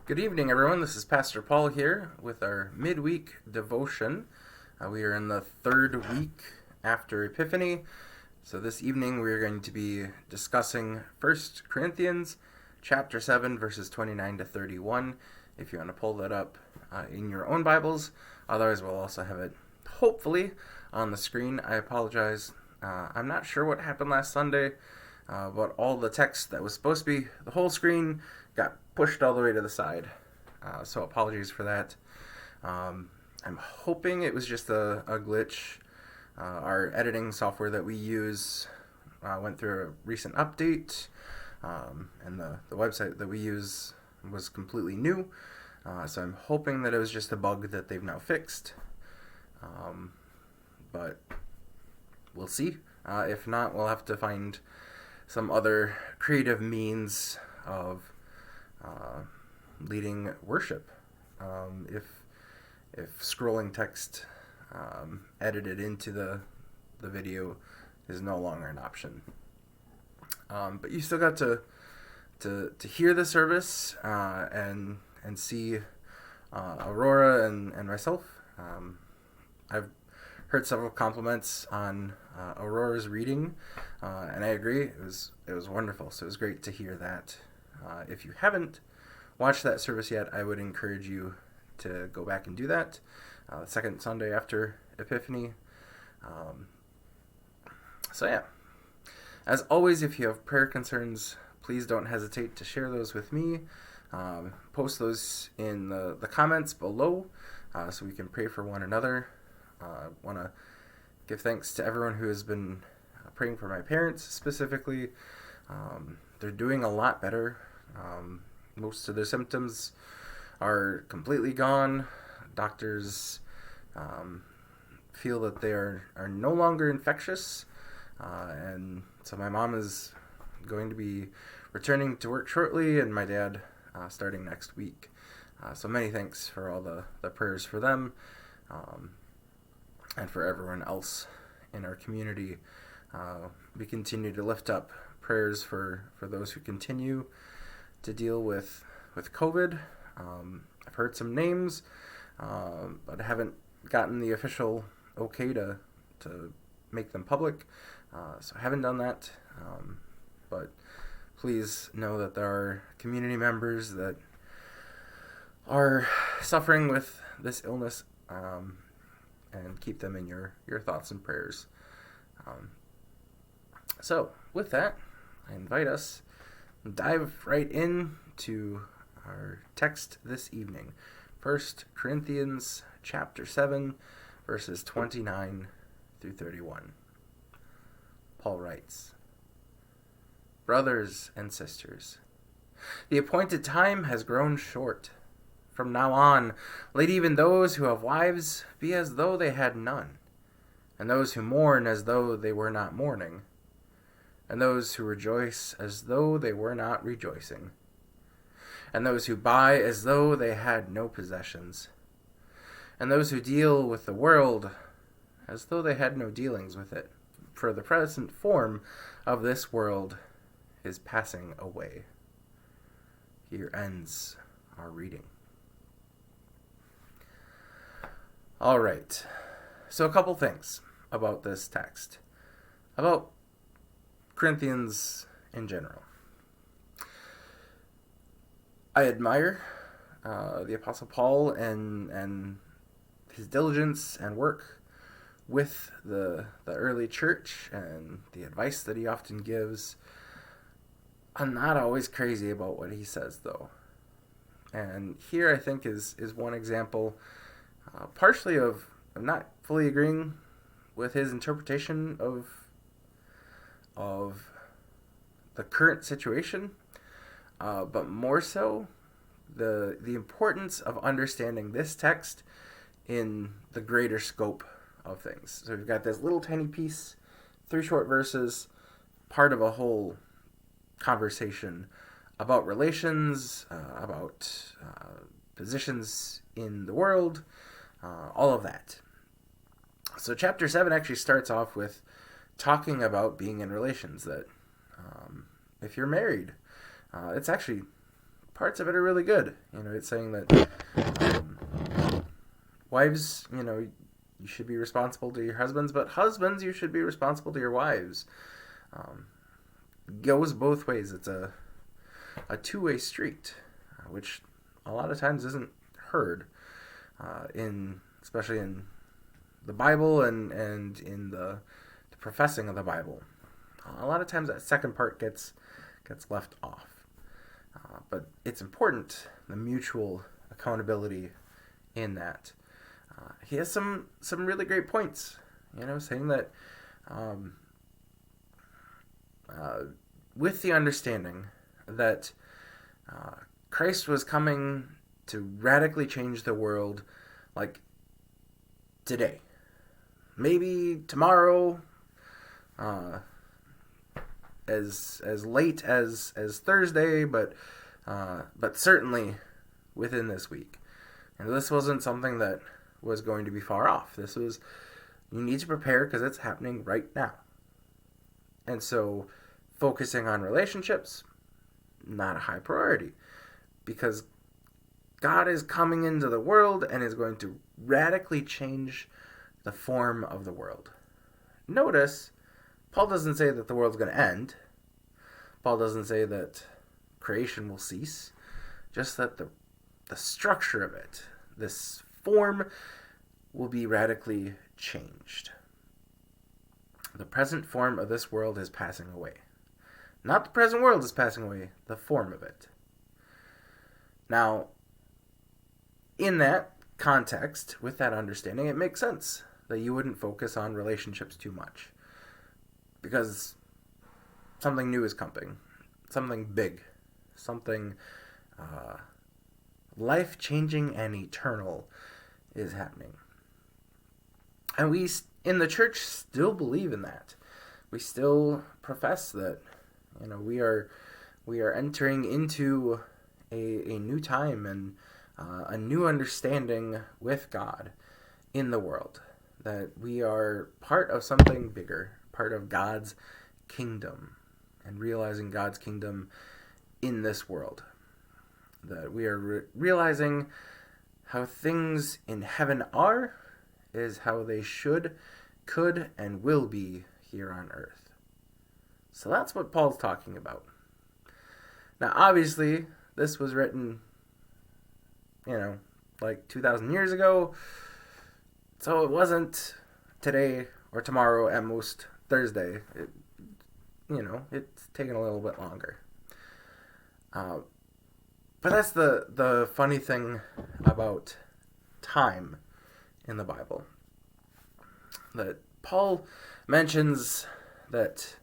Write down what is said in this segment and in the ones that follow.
Good evening, everyone. This is Pastor Paul here with our Midweek Devotion. We are in the third week after Epiphany. So this evening we are going to be discussing 1 Corinthians chapter 7, verses 29 to 31. If you want to pull that up in your own Bibles. Otherwise, we'll also have it hopefully on the screen. I apologize. I'm not sure what happened last Sunday, but all the text that was supposed to be the whole screen got pushed all the way to the side. So apologies for that. I'm hoping it was just a glitch. Our editing software that we use went through a recent update, and the website that we use was completely new. So I'm hoping that it was just a bug that they've now fixed. But we'll see. If not, we'll have to find some other creative means of leading worship. If scrolling text edited into the video is no longer an option. But you still got to hear the service and see Aurora and myself. I've heard several compliments on Aurora's reading, and I agree. It was wonderful. So it was great to hear that. If you haven't watched that service yet, I would encourage you to go back and do that. The second Sunday after Epiphany. So yeah. As always, if you have prayer concerns, please don't hesitate to share those with me. Post those in the comments below so we can pray for one another. I want to give thanks to everyone who has been praying for my parents specifically. They're doing a lot better. Most of their symptoms are completely gone. Doctors feel that they are no longer infectious. And so my mom is going to be returning to work shortly, and my dad starting next week. So many thanks for all the prayers for them and for everyone else in our community. We continue to lift up prayers for those who continue to deal with COVID. I've heard some names, but haven't gotten the official okay to make them public. So I haven't done that. But please know that there are community members that are suffering with this illness, and keep them in your thoughts and prayers. So with that, I invite us to dive right in to our text this evening. 1 Corinthians chapter 7, verses 29 through 31. Paul writes, "Brothers and sisters, the appointed time has grown short. From now on, let even those who have wives be as though they had none, and those who mourn as though they were not mourning, and those who rejoice as though they were not rejoicing, and those who buy as though they had no possessions, and those who deal with the world as though they had no dealings with it. For the present form of this world is passing away." Here ends our reading. All right, so a couple things about this text, about Corinthians in general. I admire the Apostle Paul and his diligence and work with the early church and the advice that he often gives. I'm not always crazy about what he says, though. And here I think is one example, partially of not fully agreeing with his interpretation of the current situation, but more so the importance of understanding this text in the greater scope of things. So we've got this little tiny piece, 3 short verses, part of a whole conversation about relations, about positions in the world, all of that. So chapter 7 actually starts off with talking about being in relations, that if you're married, it's actually parts of it are really good. It's saying that wives, you should be responsible to your husbands, but husbands, you should be responsible to your wives. Goes both ways. It's a two-way street, which a lot of times isn't heard, especially in the Bible and in the professing of the Bible. A lot of times that second part gets left off. But it's important, the mutual accountability in that. He has some really great points, saying that with the understanding that Christ was coming to radically change the world, like today, maybe tomorrow, as late as Thursday, but certainly within this week. And this wasn't something that was going to be far off. This was, you need to prepare because it's happening right now. And so focusing on relationships, not a high priority, because God is coming into the world and is going to radically change the form of the world. Notice, Paul doesn't say that the world's going to end. Paul doesn't say that creation will cease. Just that the structure of it, this form, will be radically changed. The present form of this world is passing away. Not the present world is passing away, the form of it. Now, in that context, with that understanding, it makes sense that you wouldn't focus on relationships too much. Because something new is coming. Something big. Something life-changing and eternal is happening. And we in the church still believe in that. We still profess that, we are entering into a new time and a new understanding with God in the world. That we are part of something bigger, part of God's kingdom, and realizing God's kingdom in this world. That we are realizing how things in heaven are is how they should, could, and will be here on earth. So that's what Paul's talking about. Now, obviously, this was written, like 2,000 years ago. So it wasn't today or tomorrow, at most Thursday. It's taken a little bit longer. But that's the funny thing about time in the Bible. That Paul mentions that,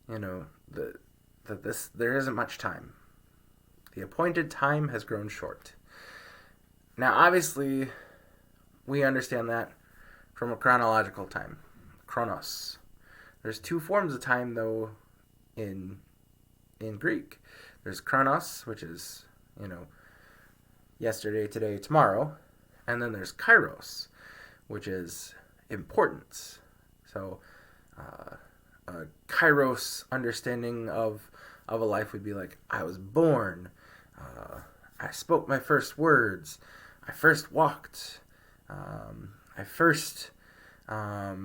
that there isn't much time. The appointed time has grown short. Now, obviously, we understand that from a chronological time, chronos. There's two forms of time, though, in Greek. There's chronos, which is, yesterday, today, tomorrow. And then there's kairos, which is importance. So, a kairos understanding of a life would be like, I was born, I spoke my first words, I first walked, I first fell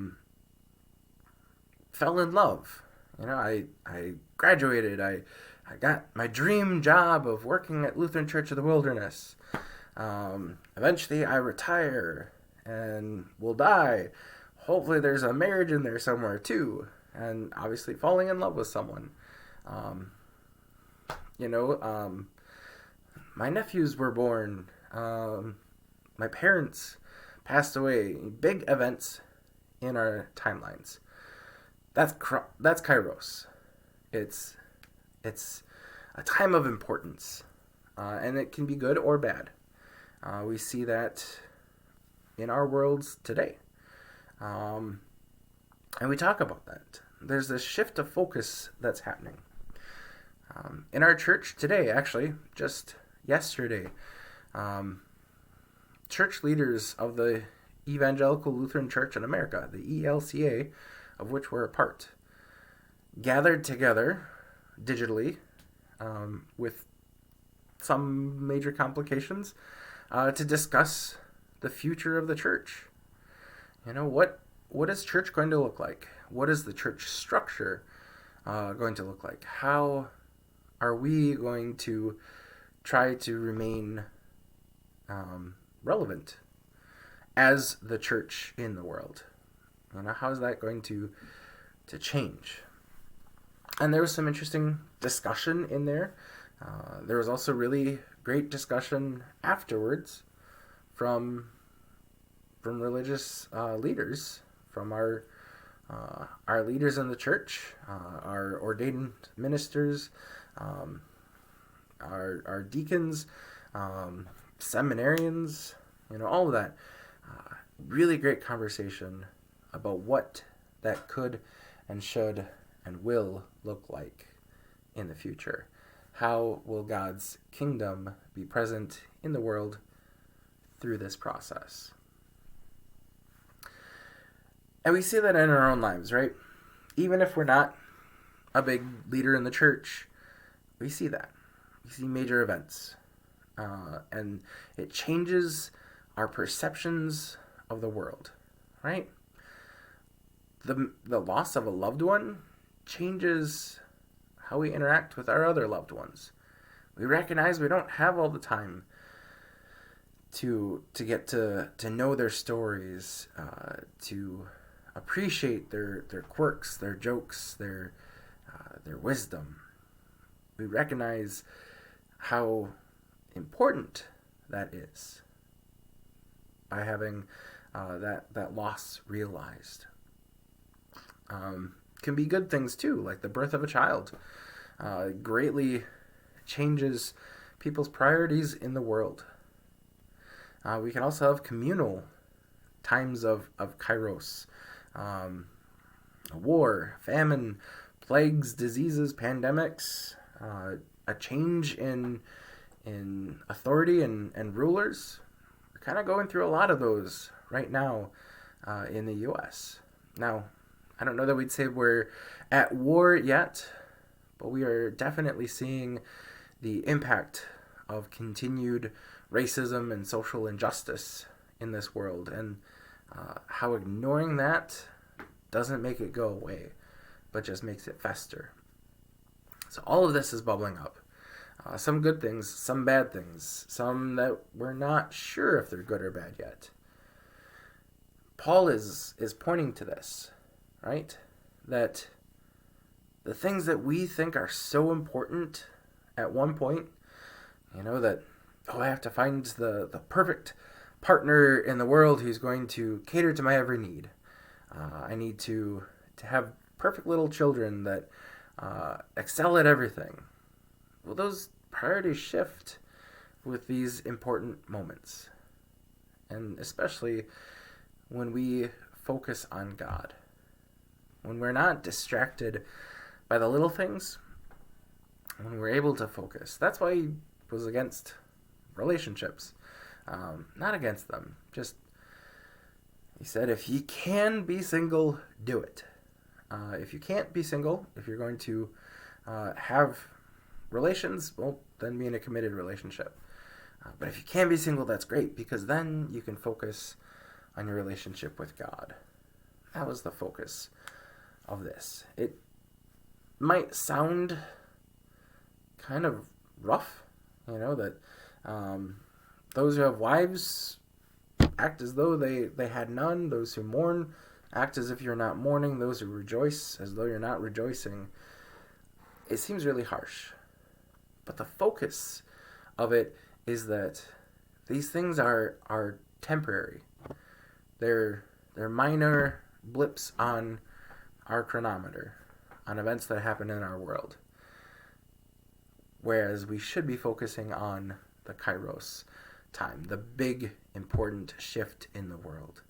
in love. I graduated, I got my dream job of working at Lutheran Church of the Wilderness. Eventually I retire and will die. Hopefully there's a marriage in there somewhere too. And obviously falling in love with someone. My nephews were born. My parents passed away. Big events in our timelines. That's kairos. It's a time of importance. And it can be good or bad. We see that in our worlds today. And we talk about that. There's this shift of focus that's happening. In our church today, actually, just yesterday, church leaders of the Evangelical Lutheran Church in America, the ELCA, of which we're a part, gathered together digitally with some major complications, to discuss the future of the church. What is church going to look like? What is the church structure going to look like? How are we going to try to remain relevant as the church in the world? How is that going to change? And there was some interesting discussion in there. There was also really great discussion afterwards from religious leaders, from our leaders in the church, our ordained ministers, our deacons, seminarians, all of that. Really great conversation about what that could and should and will look like in the future. How will God's kingdom be present in the world through this process? And we see that in our own lives, right? Even if we're not a big leader in the church, we see that. We see major events. And it changes our perceptions of the world, right? The loss of a loved one changes how we interact with our other loved ones. We recognize we don't have all the time to get to know their stories, to appreciate their quirks, their jokes, their wisdom. We recognize how important that is by having that loss realized. Can be good things too, like the birth of a child. Greatly changes people's priorities in the world. We can also have communal times of kairos. War, famine, plagues, diseases, pandemics, a change in authority and rulers. We're kind of going through a lot of those right now in the U.S. Now, I don't know that we'd say we're at war yet, but we are definitely seeing the impact of continued racism and social injustice in this world, and how ignoring that doesn't make it go away, but just makes it fester. So all of this is bubbling up. Some good things, some bad things, some that we're not sure if they're good or bad yet. Paul is pointing to this, right? That the things that we think are so important at one point, that, I have to find the perfect partner in the world who's going to cater to my every need. I need to have perfect little children that excel at everything. Well, those priorities shift with these important moments. And especially when we focus on God. When we're not distracted by the little things, when we're able to focus. That's why he was against relationships. Not against them. Just, he said, if you can be single, do it. If you can't be single, if you're going to have relations, well, then be in a committed relationship. But if you can be single, that's great, because then you can focus on your relationship with God. That was the focus of this. It might sound kind of rough, that those who have wives act as though they had none. Those who mourn act as if you're not mourning. Those who rejoice as though you're not rejoicing. It seems really harsh. But the focus of it is that these things are temporary. They're minor blips on our chronometer, on events that happen in our world. Whereas we should be focusing on the kairos time, the big, important shift in the world.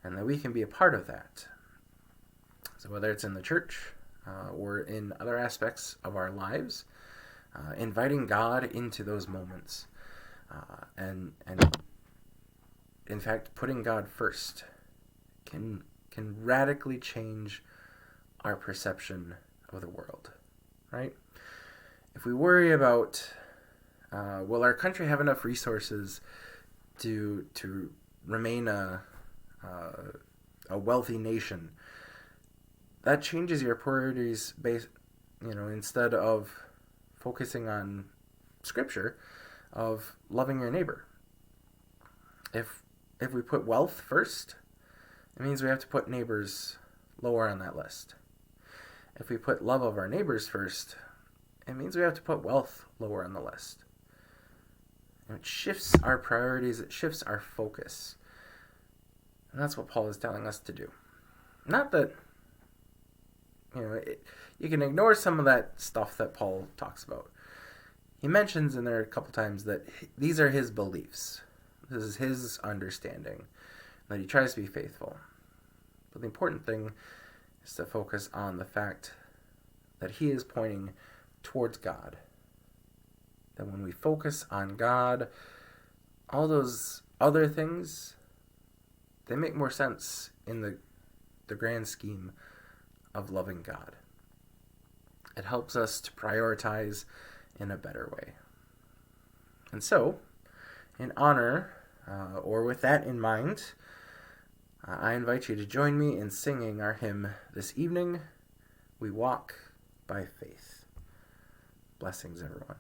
And that we can be a part of that. So whether it's in the church or in other aspects of our lives, inviting God into those moments. And in fact, putting God first can radically change our perception of the world, right? If we worry about Will our country have enough resources to remain a wealthy nation? That changes your priorities instead of focusing on Scripture, of loving your neighbor. If we put wealth first, it means we have to put neighbors lower on that list. If we put love of our neighbors first, it means we have to put wealth lower on the list. And it shifts our priorities, it shifts our focus. And that's what Paul is telling us to do. Not that, you can ignore some of that stuff that Paul talks about. He mentions in there a couple times that these are his beliefs. This is his understanding, that he tries to be faithful. But the important thing is to focus on the fact that he is pointing towards God. That when we focus on God, all those other things, they make more sense in the grand scheme of loving God. It helps us to prioritize in a better way. And so, in honor, or with that in mind, I invite you to join me in singing our hymn this evening, We Walk by Faith. Blessings, everyone.